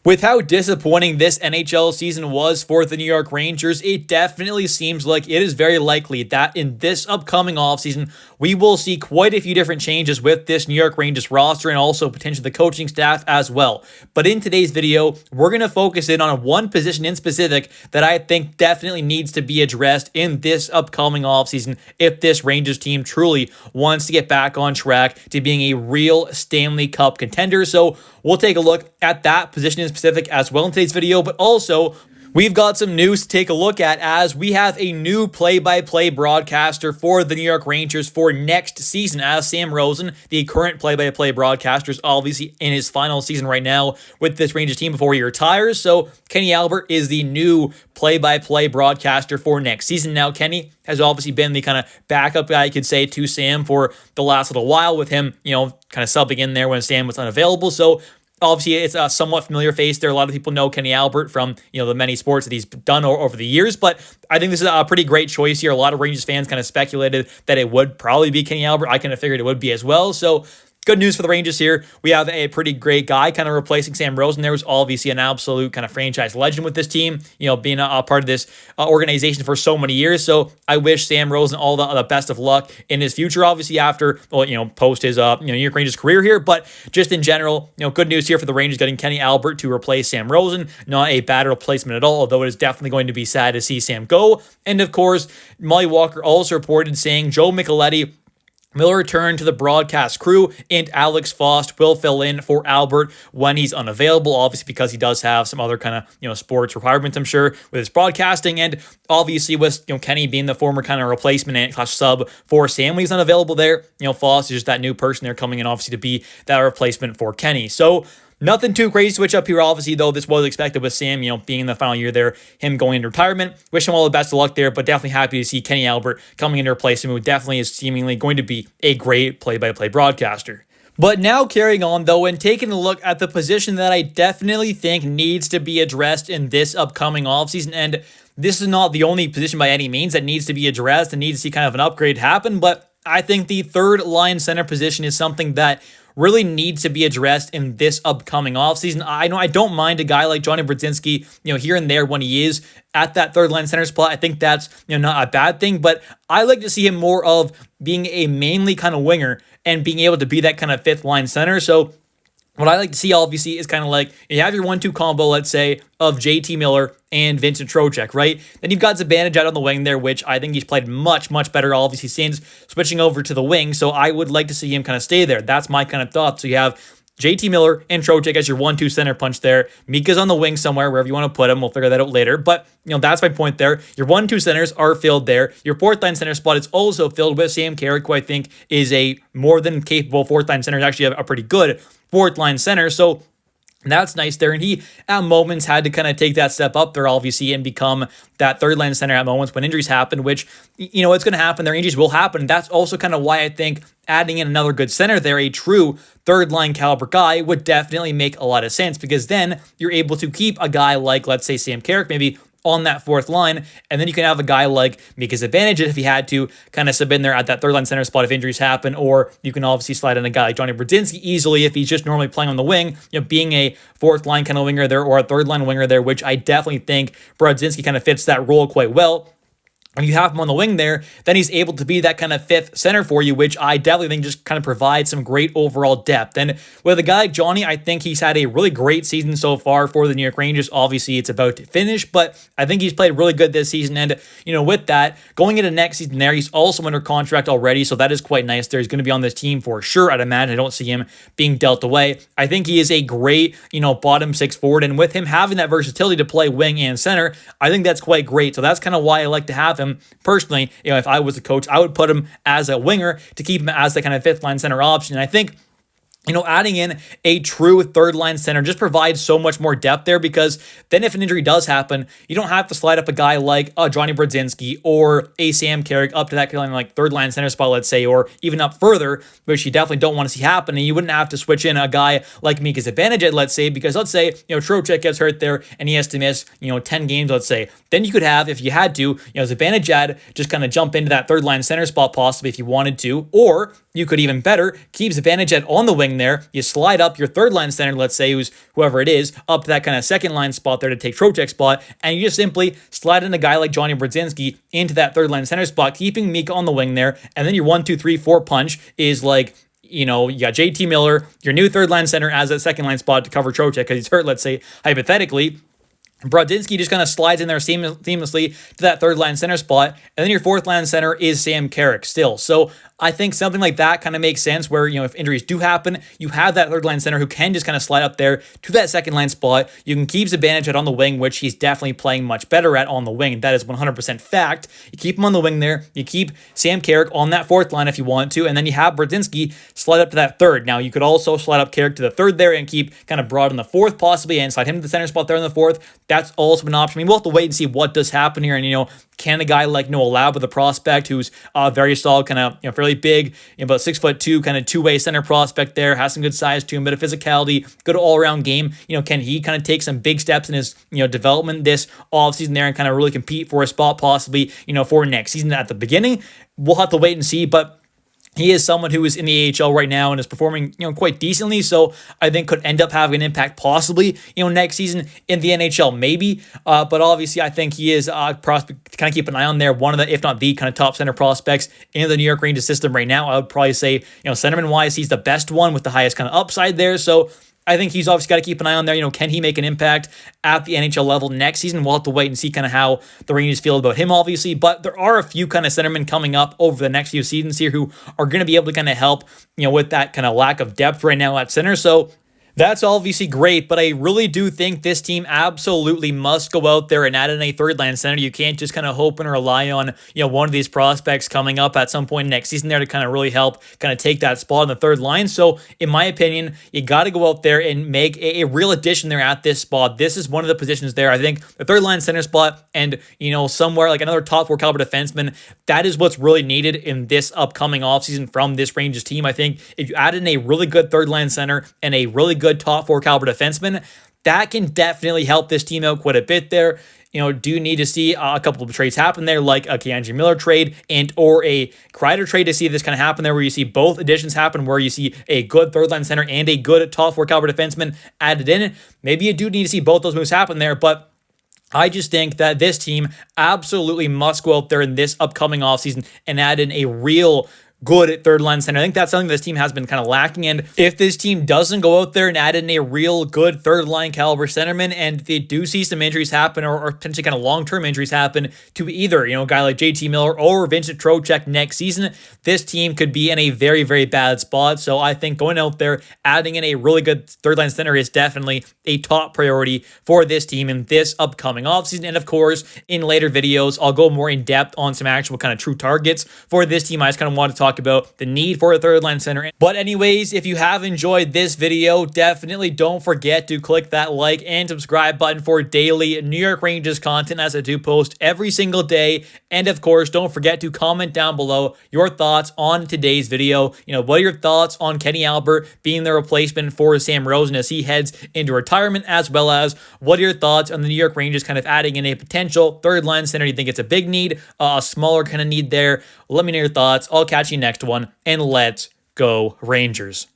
With how disappointing this NHL season was for the New York Rangers, it definitely seems like it is very likely that in this upcoming offseason, we will see quite a few different changes with this New York Rangers roster and also potentially the coaching staff as well. But in today's video, we're going to focus in on one position in specific that I think definitely needs to be addressed in this upcoming offseason if this Rangers team truly wants to get back on track to being a real Stanley Cup contender. So we'll take a look at that position in specific as well in today's video, but also we've got some news to take a look at as we have a new play-by-play broadcaster for the New York Rangers for next season, as Sam Rosen, the current play-by-play broadcaster, is obviously in his final season right now with this Rangers team before he retires. So Kenny Albert is the new play-by-play broadcaster for next season. Now, Kenny has obviously been the kind of backup guy, you could say, to Sam for the last little while with him, kind of subbing in there when Sam was unavailable. So obviously, it's a somewhat familiar face there. A lot of people know Kenny Albert from, the many sports that he's done over the years, but I think this is a pretty great choice here. A lot of Rangers fans kind of speculated that it would probably be Kenny Albert. I kind of figured it would be as well. So good news for the Rangers here. We have a pretty great guy kind of replacing Sam Rosen. There was obviously an absolute kind of franchise legend with this team, being a part of this organization for so many years. So I wish Sam Rosen all the best of luck in his future, obviously after, post his, New York Rangers career here. But just in general, good news here for the Rangers getting Kenny Albert to replace Sam Rosen. Not a bad replacement at all, although it is definitely going to be sad to see Sam go. And of course, Molly Walker also reported saying Joe Micheletti will return to the broadcast crew, and Alex Faust will fill in for Albert when he's unavailable, obviously because he does have some other kind of, sports requirements, I'm sure, with his broadcasting, and obviously with, Kenny being the former kind of replacement and / sub for Sam when he's unavailable there, Faust is just that new person there coming in, obviously, to be that replacement for Kenny. So nothing too crazy to switch up here, obviously, though this was expected with Sam, being in the final year there, him going into retirement. Wish him all the best of luck there, but definitely happy to see Kenny Albert coming in to replace him, who definitely is seemingly going to be a great play-by-play broadcaster. But now carrying on, though, and taking a look at the position that I definitely think needs to be addressed in this upcoming offseason, and this is not the only position by any means that needs to be addressed and needs to see kind of an upgrade happen, but I think the third line center position is something that really needs to be addressed in this upcoming offseason. I know I don't mind a guy like Johnny Brodzinski, here and there when he is at that third line center spot. I think that's, not a bad thing, but I like to see him more of being a mainly kind of winger and being able to be that kind of fifth line center. So what I like to see, obviously, is kind of like you have your 1-2 combo, let's say, of JT Miller and Vincent Trocheck, right? Then you've got Zibanejad out on the wing there, which I think he's played much, much better, obviously, since switching over to the wing. So I would like to see him kind of stay there. That's my kind of thought. So you have JT Miller and Trocheck as your 1-2 center punch there. Mika's on the wing somewhere, wherever you want to put him. We'll figure that out later. But, that's my point there. Your 1-2 centers are filled there. Your fourth line center spot is also filled with Sam Carrick, who I think is a more than capable fourth line center. He's actually a pretty good fourth line center. So that's nice there. And he, at moments, had to kind of take that step up there, obviously, and become that third line center at moments when injuries happen, which, it's going to happen. Their injuries will happen. That's also kind of why I think adding in another good center there, a true third line caliber guy, would definitely make a lot of sense, because then you're able to keep a guy like, let's say, Sam Carrick, maybe on that fourth line, and then you can have a guy like Mika Zibanejad if he had to kind of sub in there at that third line center spot if injuries happen, or you can obviously slide in a guy like Johnny Brodzinski easily if he's just normally playing on the wing, being a fourth line kind of winger there or a third line winger there, which I definitely think Brodzinski kind of fits that role quite well. When you have him on the wing there, then he's able to be that kind of fifth center for you, which I definitely think just kind of provides some great overall depth. And with a guy like Johnny, I think he's had a really great season so far for the New York Rangers. Obviously, it's about to finish, but I think he's played really good this season. And, with that, going into next season there, he's also under contract already, so that is quite nice there. He's going to be on this team for sure, I'd imagine. I don't see him being dealt away. I think he is a great, bottom six forward, and with him having that versatility to play wing and center, I think that's quite great. So that's kind of why I like to have him. Personally, if I was a coach, I would put him as a winger to keep him as the kind of fifth line center option. And I think adding in a true third line center just provides so much more depth there, because then if an injury does happen, you don't have to slide up a guy like Johnny Brodzinski or a Sam Carrick up to that kind of like third line center spot, let's say, or even up further, which you definitely don't want to see happen. And you wouldn't have to switch in a guy like Mika Zibanejad, let's say, because let's say, Trocheck gets hurt there and he has to miss, 10 games, let's say. Then you could have, if you had to, Zibanejad just kind of jump into that third line center spot possibly if you wanted to, or you could even better keep Zibanejad on the wing there. You slide up your third line center, let's say who's whoever it is, up to that kind of second line spot there to take Trocheck's spot, and you just simply slide in a guy like Johnny Brodzinski into that third line center spot, keeping Mika on the wing there, and then your 1, 2, 3, 4 punch is like, you got JT Miller, your new third line center, as that second line spot to cover Trocheck because he's hurt, let's say, hypothetically. Brodzinski just kind of slides in there seamlessly to that third line center spot. And then your fourth line center is Sam Carrick still. So I think something like that kind of makes sense where, if injuries do happen, you have that third line center who can just kind of slide up there to that second line spot. You can keep Zibanejad on the wing, which he's definitely playing much better at on the wing. That is 100% fact. You keep him on the wing there. You keep Sam Carrick on that fourth line if you want to. And then you have Brodzinski slide up to that third. Now, you could also slide up Carrick to the third there and keep kind of Broad in the fourth possibly and slide him to the center spot there in the fourth. That's also an option. I mean, we'll have to wait and see what does happen here. And, can a guy like Noah Lab with a prospect who's very solid, kind of fairly big, about 6'2", kind of two-way center prospect there, has some good size to him, bit of physicality, good all-around game. Can he kind of take some big steps in his development this offseason there and kind of really compete for a spot possibly for next season? At the beginning, we'll have to wait and see, but he is someone who is in the AHL right now and is performing, quite decently. So I think could end up having an impact possibly, next season in the NHL, maybe. But obviously, I think he is a prospect to kind of keep an eye on there. One of the, if not the kind of top center prospects in the New York Rangers system right now. I would probably say, centerman wise, he's the best one with the highest kind of upside there. So I think he's obviously got to keep an eye on there. Can he make an impact at the NHL level next season? We'll have to wait and see kind of how the Rangers feel about him, obviously. But there are a few kind of centermen coming up over the next few seasons here who are going to be able to kind of help, with that kind of lack of depth right now at center. So that's obviously great, but I really do think this team absolutely must go out there and add in a third line center. You can't just kind of hope and rely on, one of these prospects coming up at some point next season there to kind of really help kind of take that spot on the third line. So in my opinion, you got to go out there and make a real addition there at this spot. This is one of the positions there. I think the third line center spot and, somewhere like another top 4 caliber defenseman, that is what's really needed in this upcoming offseason from this Rangers team. I think if you add in a really good third line center and a really good top 4 caliber defenseman, that can definitely help this team out quite a bit there. Do you need to see a couple of trades happen there, like a Keandre Miller trade and or a Kreider trade to see this kind of happen there, where you see both additions happen, where you see a good third line center and a good top 4 caliber defenseman added in? Maybe you do need to see both those moves happen there, but I just think that this team absolutely must go out there in this upcoming offseason and add in a real good third line center. I think that's something this team has been kind of lacking. And if this team doesn't go out there and add in a real good third line caliber centerman, and they do see some injuries happen or potentially kind of long-term injuries happen to either, a guy like JT Miller or Vincent Trocheck next season, this team could be in a very, very bad spot. So I think going out there, adding in a really good third line center is definitely a top priority for this team in this upcoming offseason. And of course, in later videos, I'll go more in depth on some actual kind of true targets for this team. I just kind of want to talk about the need for a third line center. But anyways, if you have enjoyed this video, definitely don't forget to click that like and subscribe button for daily New York Rangers content, as I do post every single day. And of course, don't forget to comment down below your thoughts on today's video. What are your thoughts on Kenny Albert being the replacement for Sam Rosen as he heads into retirement, as well as what are your thoughts on the New York Rangers kind of adding in a potential third line center? Do you think it's a big need, a smaller kind of need there? Let me know your thoughts. I'll catch you next one, and let's go Rangers.